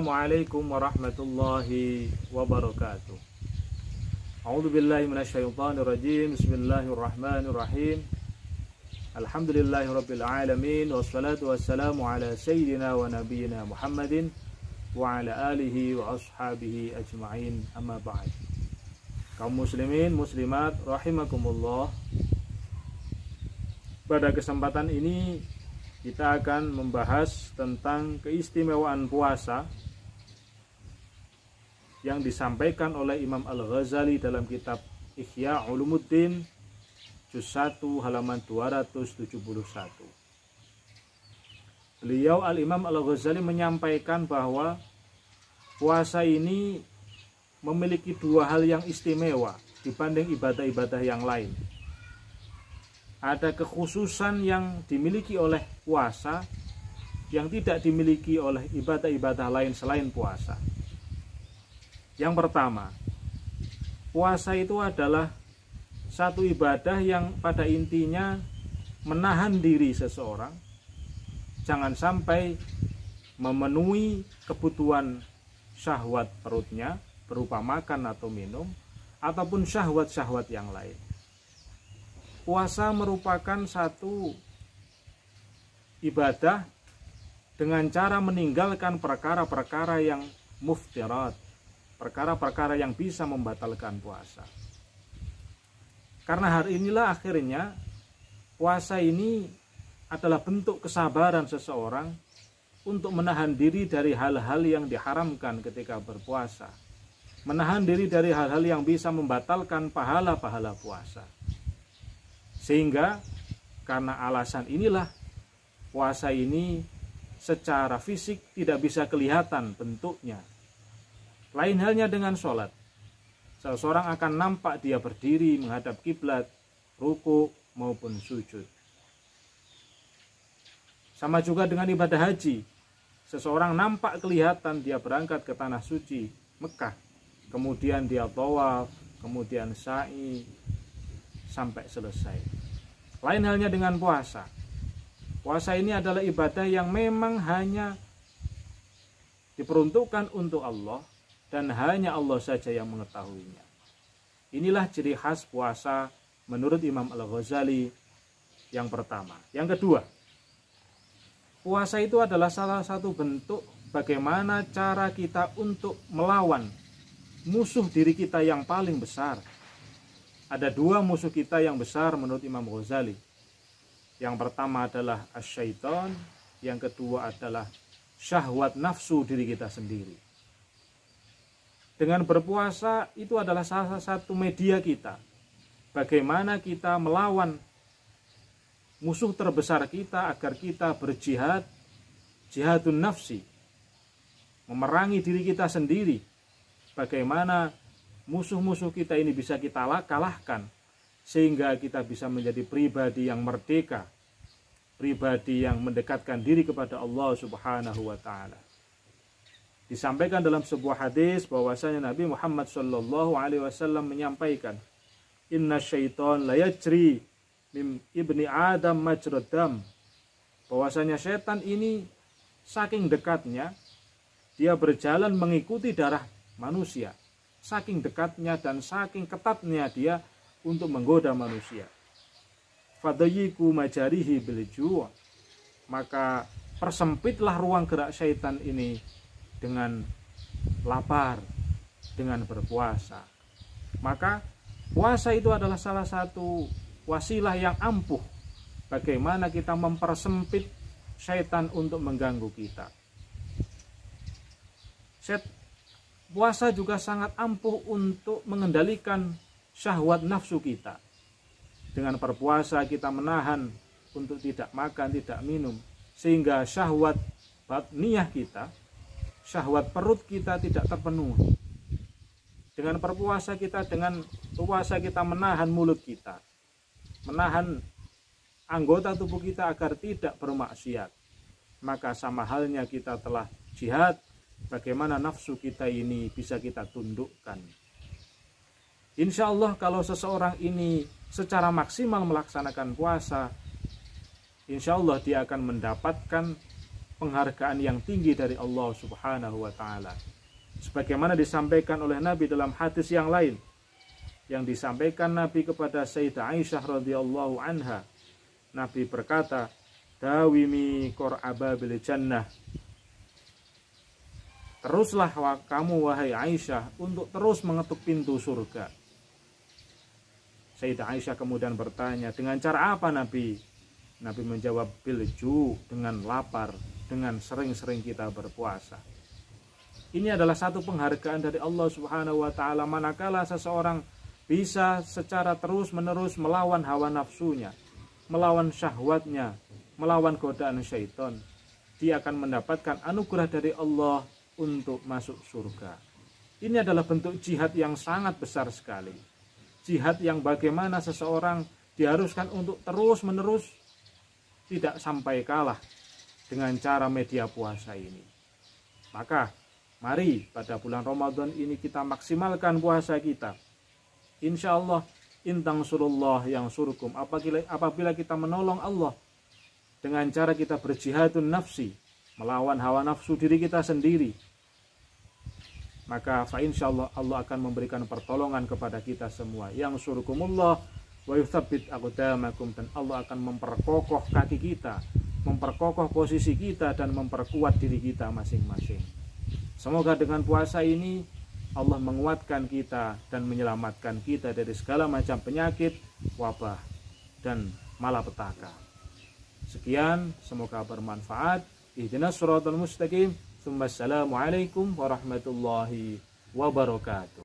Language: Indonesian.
Assalamualaikum warahmatullahi wabarakatuh. A'udzubillahi minasyaitonirrajim. Bismillahirrahmanirrahim. Alhamdulillahirabbil alamin wassalatu wassalamu ala sayyidina wa nabiyyina Muhammadin wa ala alihi wa ashabihi ajma'in. Amma ba'd. Kaum muslimin muslimat rahimakumullah. Pada kesempatan ini kita akan membahas tentang keistimewaan puasa yang disampaikan oleh Imam Al-Ghazali dalam kitab Ihya Ulumuddin juz 1 halaman 271. Beliau Al-Imam Al-Ghazali menyampaikan bahwa puasa ini memiliki dua hal yang istimewa dibanding ibadah-ibadah yang lain. Ada kekhususan yang dimiliki oleh puasa yang tidak dimiliki oleh ibadah-ibadah lain selain puasa. Yang pertama, puasa itu adalah satu ibadah yang pada intinya menahan diri seseorang jangan sampai memenuhi kebutuhan syahwat perutnya berupa makan atau minum ataupun syahwat-syahwat yang lain. Puasa merupakan satu ibadah dengan cara meninggalkan perkara-perkara yang muftirat, perkara-perkara yang bisa membatalkan puasa. Karena hari inilah akhirnya puasa ini adalah bentuk kesabaran seseorang untuk menahan diri dari hal-hal yang diharamkan ketika berpuasa, menahan diri dari hal-hal yang bisa membatalkan pahala-pahala puasa. Sehingga karena alasan inilah puasa ini secara fisik tidak bisa kelihatan bentuknya. Lain halnya dengan sholat. Seseorang akan nampak dia berdiri menghadap kiblat, ruku maupun sujud. Sama juga dengan ibadah haji. Seseorang nampak kelihatan dia berangkat ke tanah suci Mekah, kemudian dia tawaf, kemudian sa'i sampai selesai. Lain halnya dengan puasa. Puasa ini adalah ibadah yang memang hanya diperuntukkan untuk Allah dan hanya Allah saja yang mengetahuinya. Inilah ciri khas puasa menurut Imam Al-Ghazali yang pertama. Yang kedua, puasa itu adalah salah satu bentuk bagaimana cara kita untuk melawan musuh diri kita yang paling besar. Ada dua musuh kita yang besar menurut Imam Ghazali. Yang pertama adalah asyaiton, yang kedua adalah syahwat nafsu diri kita sendiri. Dengan berpuasa itu adalah salah satu media kita. Bagaimana kita melawan musuh terbesar kita agar kita berjihad, jihadun nafsi. Memerangi diri kita sendiri. Bagaimana musuh-musuh kita ini bisa kita kalahkan sehingga kita bisa menjadi pribadi yang merdeka, pribadi yang mendekatkan diri kepada Allah Subhanahu wa taala. Disampaikan dalam sebuah hadis bahwasanya Nabi Muhammad sallallahu alaihi wasallam menyampaikan, "Inna syaiton la yajri min ibni Adam majrad dam." Bahwasanya setan ini saking dekatnya dia berjalan mengikuti darah manusia. Saking dekatnya dan saking ketatnya dia untuk menggoda manusia. Fadayiku majarihi bil ju'. Maka persempitlah ruang gerak syaitan ini dengan lapar, dengan berpuasa. Maka puasa itu adalah salah satu wasilah yang ampuh bagaimana kita mempersempit syaitan untuk mengganggu kita. Puasa juga sangat ampuh untuk mengendalikan syahwat nafsu kita. Dengan berpuasa kita menahan untuk tidak makan, tidak minum. Sehingga syahwat batniyah kita, syahwat perut kita tidak terpenuhi. Dengan berpuasa kita menahan mulut kita. Menahan anggota tubuh kita agar tidak bermaksiat. Maka sama halnya kita telah jihad. Bagaimana nafsu kita ini bisa kita tundukkan. Insya Allah kalau seseorang ini secara maksimal melaksanakan puasa, insya Allah dia akan mendapatkan penghargaan yang tinggi dari Allah Subhanahu wa taala. Sebagaimana disampaikan oleh Nabi dalam hadis yang lain, yang disampaikan Nabi kepada Sayyidah Aisyah radhiyallahu anha. Nabi berkata, "Dawimi qur'aba bil jannah." Teruslah kamu wahai Aisyah untuk terus mengetuk pintu surga. Sayyidah Aisyah kemudian bertanya, dengan cara apa Nabi? Nabi menjawab, bilju, dengan lapar, dengan sering-sering kita berpuasa. Ini adalah satu penghargaan dari Allah Subhanahu wa taala manakala seseorang bisa secara terus-menerus melawan hawa nafsunya, melawan syahwatnya, melawan godaan syaitan. Dia akan mendapatkan anugerah dari Allah untuk masuk surga. Ini adalah bentuk jihad yang sangat besar sekali. Jihad yang bagaimana seseorang diharuskan untuk terus-menerus tidak sampai kalah dengan cara media puasa ini. Maka mari pada bulan Ramadan ini kita maksimalkan puasa kita. Insya Allah, intang surullah yang surkum. Apabila kita menolong Allah dengan cara kita berjihadun nafsi, melawan hawa nafsu diri kita sendiri, maka insyaallah Allah akan memberikan pertolongan kepada kita semua. Yang surkumullah wa yutsabbit aqdamakum, dan Allah akan memperkokoh kaki kita, memperkokoh posisi kita, dan memperkuat diri kita masing-masing. Semoga dengan puasa ini Allah menguatkan kita dan menyelamatkan kita dari segala macam penyakit, wabah, dan malapetaka. Sekian, semoga bermanfaat. Ihdinas shiratal mustaqim. Assalamualaikum warahmatullahi wabarakatuh.